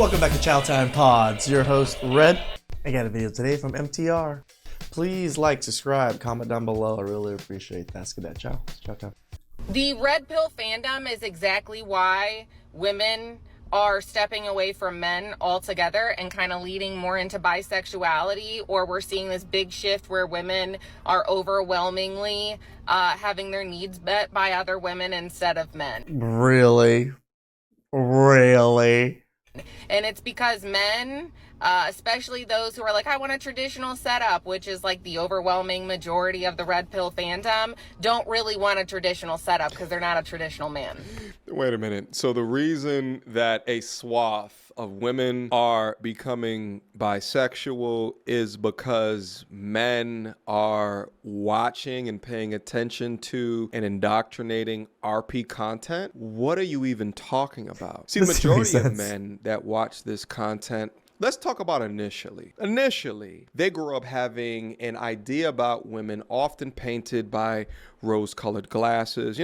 Welcome back to Chow Time Pods. Your host, Red. I got a video today from MTR. Please like, subscribe, comment down below. I really appreciate that. Let's get that chow. Chow time. The red pill fandom is exactly why women are stepping away from men altogether and kind of leading more into bisexuality, or we're seeing this big shift where women are overwhelmingly having their needs met by other women instead of men. Really? Really? And it's because men, especially those who are like, I want a traditional setup, which is like the overwhelming majority of the red pill fandom, don't really want a traditional setup because they're not a traditional man. Wait a minute. So the reason that a swath of women are becoming bisexual is because men are watching and paying attention to and indoctrinating RP content? What are you even talking about? See, the majority of men that watch this content, let's talk about initially. Initially, they grew up having an idea about women often painted by rose-colored glasses,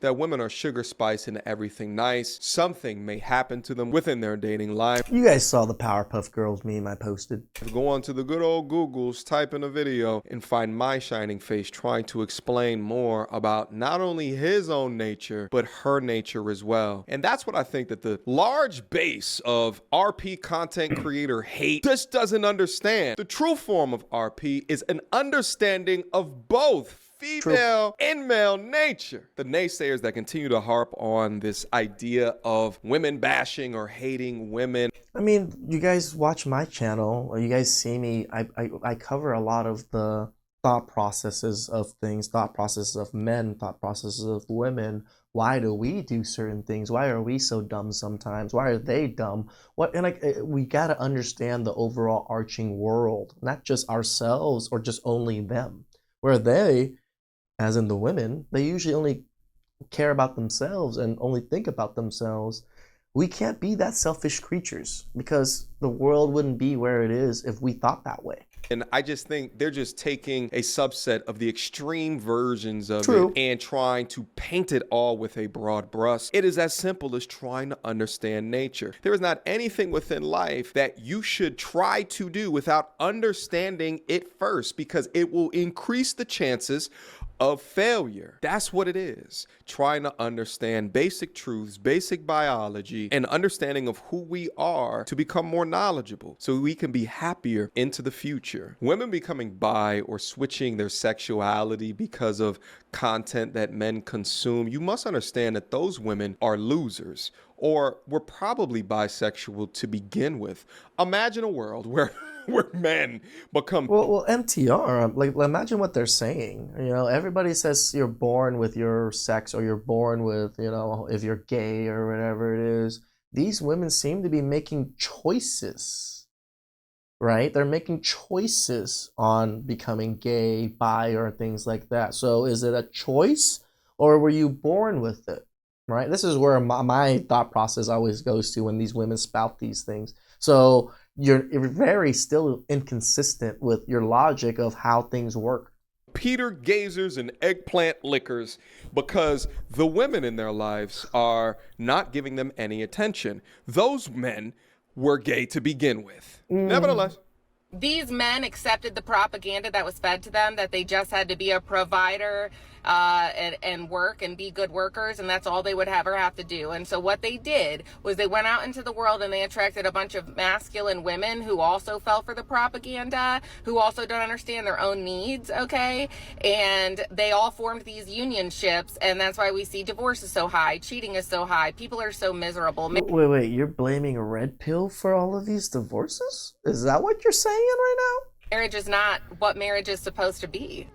that women are sugar spice and everything nice. Something may happen to them within their dating life. You guys saw the Powerpuff Girls meme I posted. Go on to the good old Googles, type in a video, and find my shining face trying to explain more about not only his own nature, but her nature as well. And that's what I think that the large base of RP content creator hate just doesn't understand. The true form of RP is an understanding of both female and male nature. The naysayers that continue to harp on this idea of women bashing or hating women. I mean, you guys watch my channel, or you guys see me, I cover a lot of the thought processes of things, thought processes of men, thought processes of women. Why do we do certain things? Why are we so dumb sometimes? Why are they dumb? We gotta understand the overall arching world, not just ourselves or just only them. Where they, as in the women, they usually only care about themselves and only think about themselves. We can't be that selfish creatures because the world wouldn't be where it is if we thought that way. And I just think they're just taking a subset of the extreme versions of it and trying to paint it all with a broad brush. It is as simple as trying to understand nature. There is not anything within life that you should try to do without understanding it first, because it will increase the chances of failure. That's what it is. Trying to understand basic truths, basic biology, and understanding of who we are to become more knowledgeable so we can be happier into the future. Women becoming bi or switching their sexuality because of content that men consume, you must understand that those women are losers, or were probably bisexual to begin with. Imagine a world where men become... Well, MTR, like, imagine what they're saying. Everybody says you're born with your sex, or you're born with, if you're gay or whatever it is. These women seem to be making choices, right? They're making choices on becoming gay, bi, or things like that. So is it a choice, or were you born with it, right? This is where my thought process always goes to when these women spout these things. So you're very still inconsistent with your logic of how things work. Peter Gazers and eggplant lickers, because the women in their lives are not giving them any attention. Those men were gay to begin with. Nevertheless, these men accepted the propaganda that was fed to them, that they just had to be a provider and work and be good workers, and that's all they would ever have to do. And so what they did was they went out into the world and they attracted a bunch of masculine women who also fell for the propaganda, who also don't understand their own needs, okay? And they all formed these unionships, and that's why we see divorce is so high, cheating is so high, people are so miserable. Wait, you're blaming a red pill for all of these divorces? Is that what you're saying right now? Marriage is not what marriage is supposed to be.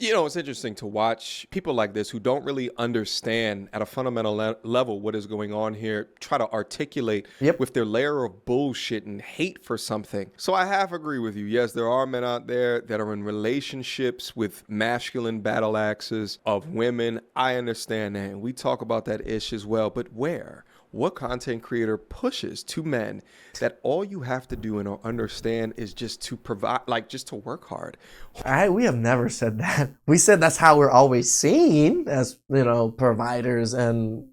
It's interesting to watch people like this who don't really understand at a fundamental level what is going on here, try to articulate with their layer of bullshit and hate for something. So I half agree with you. Yes, there are men out there that are in relationships with masculine battle axes of women. I understand that, and we talk about that ish as well. But where? What content creator pushes to men that all you have to do and understand is just to provide, just to work hard? We have never said that. We said that's how we're always seen as, providers and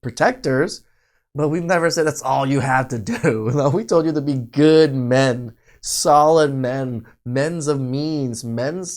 protectors. But we've never said that's all you have to do. No, we told you to be good men, solid men, men's of means, men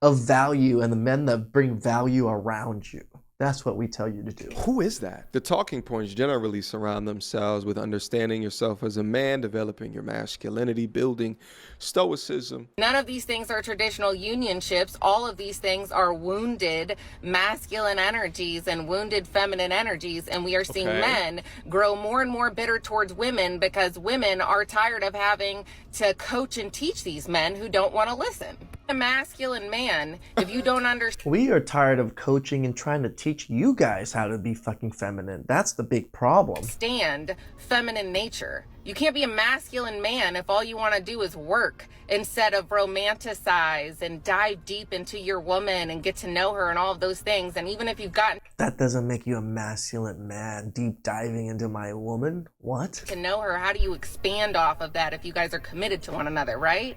of value, and the men that bring value around you. That's what we tell you to do. Who is that? The talking points generally surround themselves with understanding yourself as a man, developing your masculinity, building stoicism. None of these things are traditional unionships. All of these things are wounded masculine energies and wounded feminine energies. And we are seeing men grow more and more bitter towards women because women are tired of having to coach and teach these men who don't want to listen. A masculine man, if you don't understand. We are tired of coaching and trying to teach you guys how to be fucking feminine. That's the big problem. Stand feminine nature. You can't be a masculine man if all you want to do is work instead of romanticize and dive deep into your woman and get to know her and all of those things. And even if you've gotten that doesn't make you a masculine man, deep diving into my woman. What? To know her, how do you expand off of that if you guys are committed to one another, right?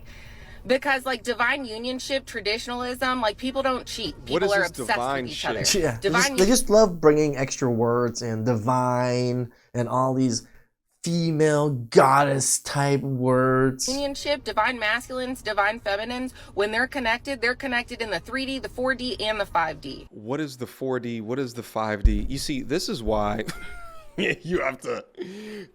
Because like divine unionship, traditionalism, like people don't cheat. People are obsessed with each other. Yeah, they just love bringing extra words in, divine and all these female goddess type words. Unionship, divine masculines, divine feminines, when they're connected in the 3D, the 4D, and the 5D. What is the 4D? What is the 5D? You see, this is why you have to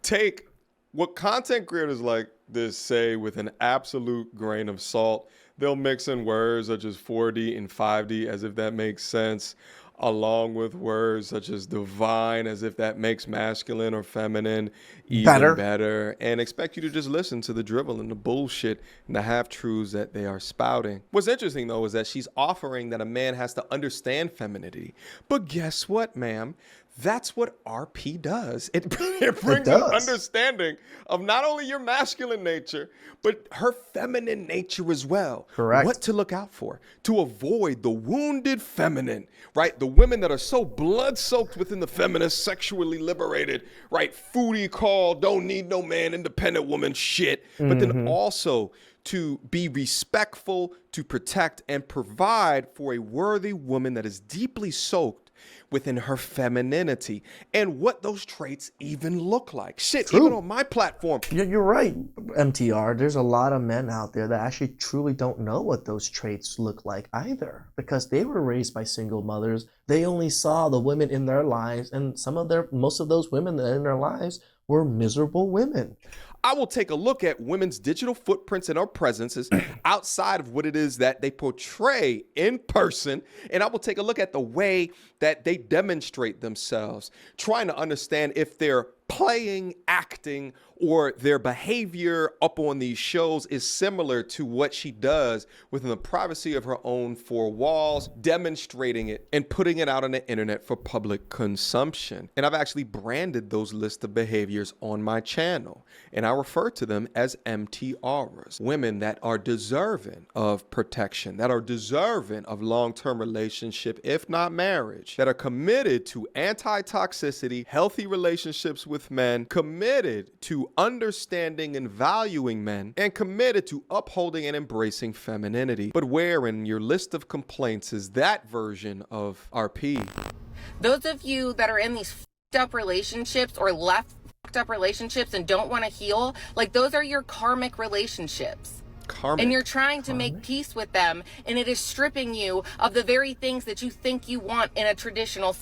take what content creators like this say with an absolute grain of salt. They'll mix in words such as 4D and 5D as if that makes sense, along with words such as divine as if that makes masculine or feminine even better, and expect you to just listen to the drivel and the bullshit and the half-truths that they are spouting. What's interesting, though, is that she's offering that a man has to understand femininity. But guess what, ma'am? That's what RP does. It brings an understanding of not only your masculine nature, but her feminine nature as well. Correct. What to look out for to avoid the wounded feminine, right? The women that are so blood-soaked within the feminist, sexually liberated, right? Foodie call, don't need no man, independent woman shit. But then also to be respectful, to protect and provide for a worthy woman that is deeply soaked within her femininity and what those traits even look like. Shit, even on my platform. You're right, MTR. There's a lot of men out there that actually truly don't know what those traits look like either because they were raised by single mothers. They only saw the women in their lives, and most of those women in their lives were miserable women. I will take a look at women's digital footprints and our presences outside of what it is that they portray in person. And I will take a look at the way that they demonstrate themselves, trying to understand if they're playing, acting, or their behavior up on these shows is similar to what she does within the privacy of her own four walls, demonstrating it and putting it out on the internet for public consumption. And I've actually branded those lists of behaviors on my channel, and I refer to them as MTRs, women that are deserving of protection, that are deserving of long-term relationship, if not marriage, that are committed to anti-toxicity, healthy relationships with men, committed to understanding and valuing men, and committed to upholding and embracing femininity. But where in your list of complaints is that version of RP? Those of you that are in these fucked up relationships or left fucked up relationships and don't want to heal, like those are your karmic relationships. And you're trying to make peace with them, and it is stripping you of the very things that you think you want in a traditional.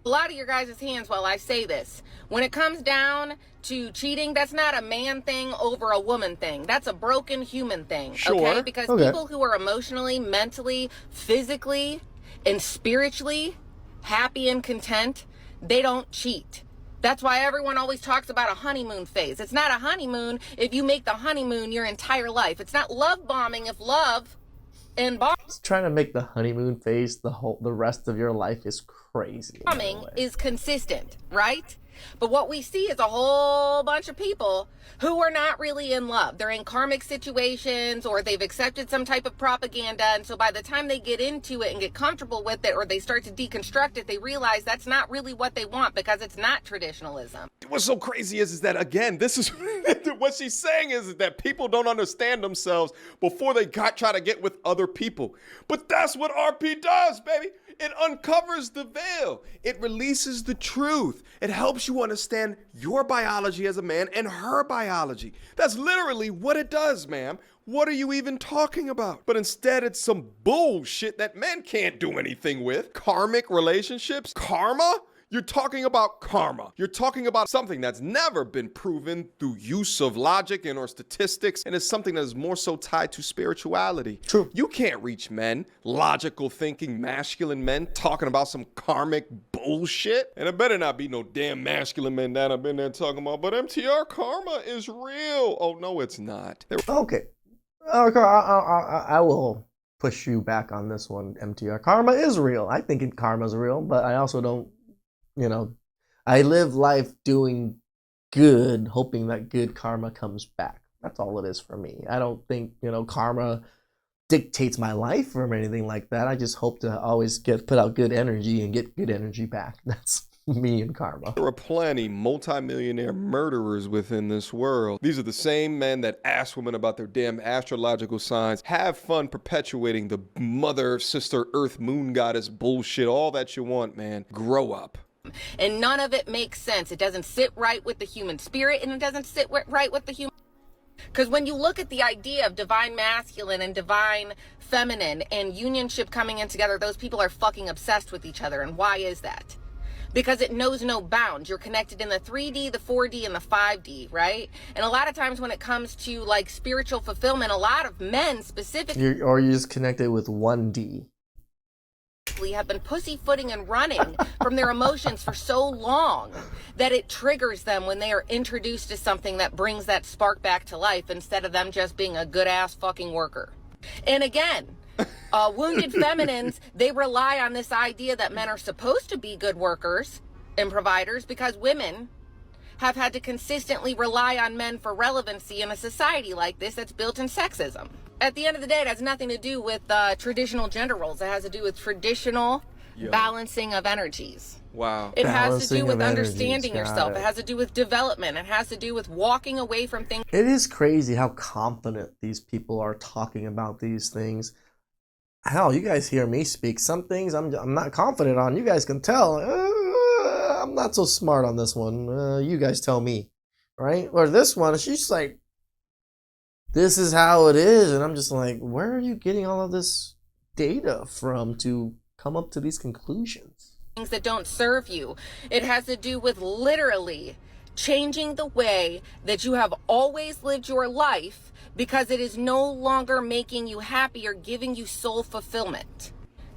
A lot of your guys' hands while I say this. When it comes down to cheating, that's not a man thing over a woman thing. That's a broken human thing. Okay? Because people who are emotionally, mentally, physically, and spiritually happy and content, they don't cheat. That's why everyone always talks about a honeymoon phase. It's not a honeymoon if you make the honeymoon your entire life. It's not love bombing if love and trying to make the honeymoon phase the rest of your life is crazy. Bombing is consistent, right? But what we see is a whole bunch of people who are not really in love. They're in karmic situations, or they've accepted some type of propaganda. And so by the time they get into it and get comfortable with it, or they start to deconstruct it, they realize that's not really what they want because it's not traditionalism. What's so crazy is that, again, this is what she's saying is that people don't understand themselves before they try to get with other people. But that's what RP does, baby. It uncovers the veil. It releases the truth. It helps helps you understand your biology as a man and her biology. That's literally what it does, ma'am. What are you even talking about? But instead, it's some bullshit that men can't do anything with. Karmic relationships? Karma? You're talking about karma. You're talking about something that's never been proven through use of logic and or statistics, and it's something that is more so tied to spirituality. True. You can't reach men, logical thinking, masculine men, talking about some karmic bullshit. And it better not be no damn masculine men that I've been there talking about, but MTR, karma is real. Oh, no, it's not. Okay. Okay, I will push you back on this one, MTR. Karma is real. I think karma is real, but I also don't, I live life doing good, hoping that good karma comes back. That's all it is for me. I don't think, karma dictates my life or anything like that. I just hope to always put out good energy and get good energy back. That's me and karma. There are plenty multimillionaire murderers within this world. These are the same men that ask women about their damn astrological signs, have fun perpetuating the mother, sister, earth, moon goddess bullshit, all that you want, man. Grow up. And none of it makes sense. It doesn't sit right with the human spirit, and it doesn't sit right with the human. Because when you look at the idea of divine masculine and divine feminine and unionship coming in together, those people are fucking obsessed with each other. And why is that? Because it knows no bounds. You're connected in the 3D, the 4D, and the 5D, right? And a lot of times when it comes to like spiritual fulfillment, a lot of men specifically, Or you're just connected with 1D. have been pussyfooting and running from their emotions for so long that it triggers them when they are introduced to something that brings that spark back to life instead of them just being a good ass fucking worker. And again, wounded feminines, they rely on this idea that men are supposed to be good workers and providers because women have had to consistently rely on men for relevancy in a society like this that's built in sexism. At the end of the day, it has nothing to do with traditional gender roles. It has to do with traditional balancing of energies. Wow. It has to do with understanding energies, yourself. It has to do with development. It has to do with walking away from things. It is crazy how confident these people are talking about these things. Hell, you guys hear me speak. Some things I'm not confident on. You guys can tell. I'm not so smart on this one. You guys tell me, right? Or this one, she's like, this is how it is. And I'm just like, where are you getting all of this data from to come up to these conclusions? Things that don't serve you. It has to do with literally changing the way that you have always lived your life because it is no longer making you happy or giving you soul fulfillment.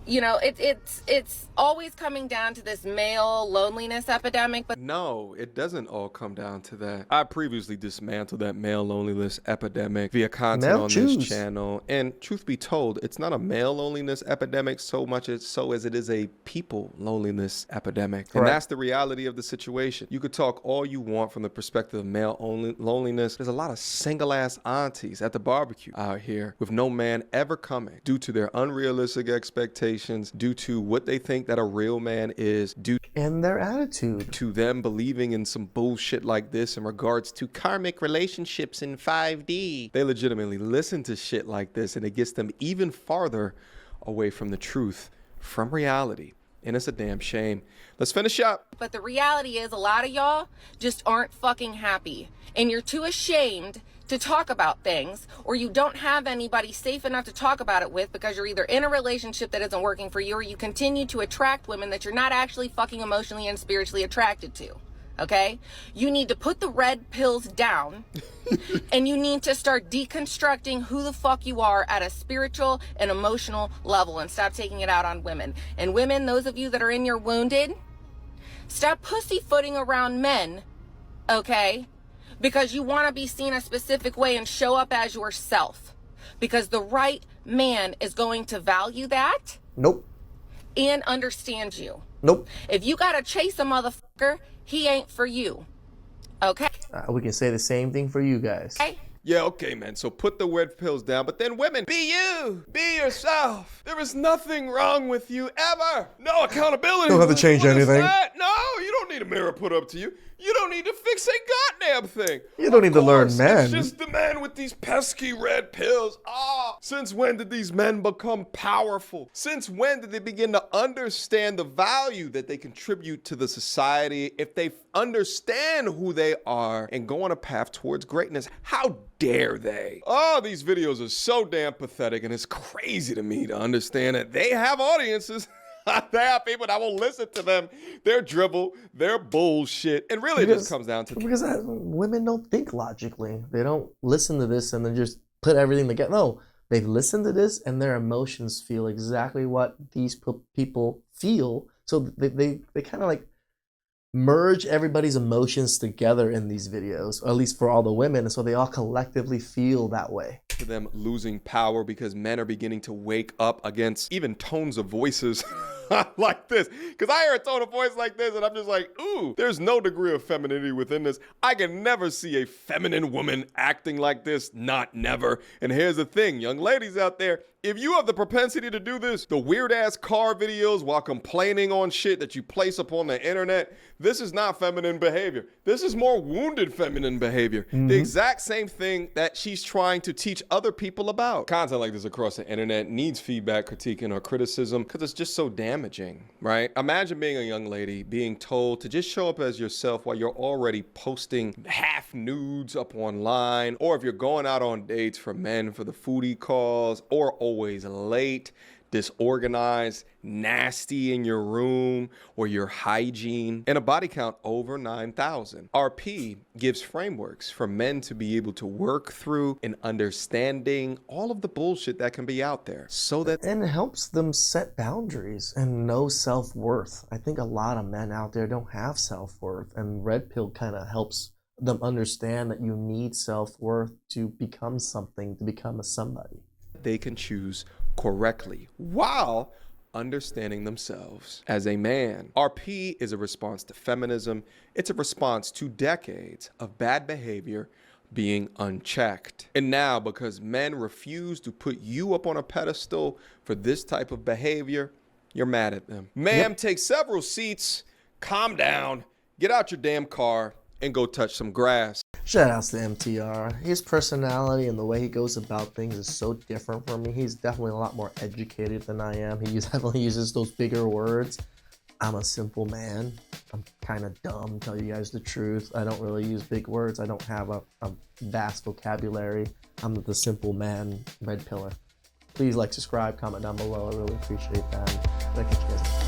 It's always coming down to this male loneliness epidemic, but no, it doesn't all come down to that. I previously dismantled that male loneliness epidemic via content on this channel. And truth be told, it's not a male loneliness epidemic so much as it is a people loneliness epidemic. And that's the reality of the situation. You could talk all you want from the perspective of male loneliness. There's a lot of single ass aunties at the barbecue out here with no man ever coming due to their unrealistic expectations, due to what they think that a real man is, due and their attitude, to them believing in some bullshit like this in regards to karmic relationships in 5D. They legitimately listen to shit like this, and it gets them even farther away from the truth, from reality. And it's a damn shame. Let's finish up. But the reality is a lot of y'all just aren't fucking happy, and you're too ashamed to talk about things, or you don't have anybody safe enough to talk about it with because you're either in a relationship that isn't working for you, or you continue to attract women that you're not actually fucking emotionally and spiritually attracted to. Okay? You need to put the red pills down and you need to start deconstructing who the fuck you are at a spiritual and emotional level and stop taking it out on women. And women, those of you that are in your wounded, stop pussyfooting around men, okay? Because you want to be seen a specific way and show up as yourself. Because the right man is going to value that. Nope. And understand you. Nope. If you got to chase a motherfucker, he ain't for you. Okay? We can say the same thing for you guys. Okay? Yeah, okay, man. So put the red pills down. But then women, be you. Be yourself. There is nothing wrong with you ever. No accountability. Don't have to change anything. No, you don't need a mirror put up to you. You don't need to fix a goddamn thing. You don't need to learn men. It's just the man with these pesky red pills. Since when did these men become powerful? Since when did they begin to understand the value that they contribute to the society if they understand who they are and go on a path towards greatness? How dare they? Oh, these videos are so damn pathetic, and it's crazy to me to understand that they have audiences. They have people that will listen to them, their dribble, their bullshit. And really, it just comes down to... Because women don't think logically. They don't listen to this and then just put everything together. No, they listen to this and their emotions feel exactly what these people feel. So they kind of like merge everybody's emotions together in these videos, or at least for all the women, and so they all collectively feel that way. For them losing power because men are beginning to wake up against even tones of voices like this. Because I hear a tone of voice like this and I'm just like, ooh, there's no degree of femininity within this. I can never see a feminine woman acting like this. Not never. And here's the thing, young ladies out there, if you have the propensity to do this, the weird ass car videos while complaining on shit that you place upon the internet, this is not feminine behavior. This is more wounded feminine behavior. Mm-hmm. The exact same thing that she's trying to teach other people about. Content like this across the internet needs feedback, critiquing, or criticism because it's just so damaging, right? Imagine being a young lady being told to just show up as yourself while you're already posting half nudes up online, or if you're going out on dates for men for the foodie calls, or always late, disorganized, nasty in your room or your hygiene, and a body count over 9,000. RP gives frameworks for men to be able to work through and understanding all of the bullshit that can be out there, so that... And it helps them set boundaries and know self-worth. I think a lot of men out there don't have self-worth, and Red Pill kind of helps them understand that you need self-worth to become something, to become a somebody. They can choose correctly while understanding themselves as a man. RP is a response to feminism. It's a response to decades of bad behavior being unchecked. And now, because men refuse to put you up on a pedestal for this type of behavior, you're mad at them. Ma'am, take several seats, calm down, get out your damn car, and go touch some grass. Shout outs to MTR. His personality and the way he goes about things is so different from me. He's definitely a lot more educated than I am. He definitely uses those bigger words. I'm a simple man. I'm kind of dumb, tell you guys the truth. I don't really use big words. I don't have a vast vocabulary. I'm the simple man, Red Pillar. Please like, subscribe, comment down below. I really appreciate that. Thank you guys.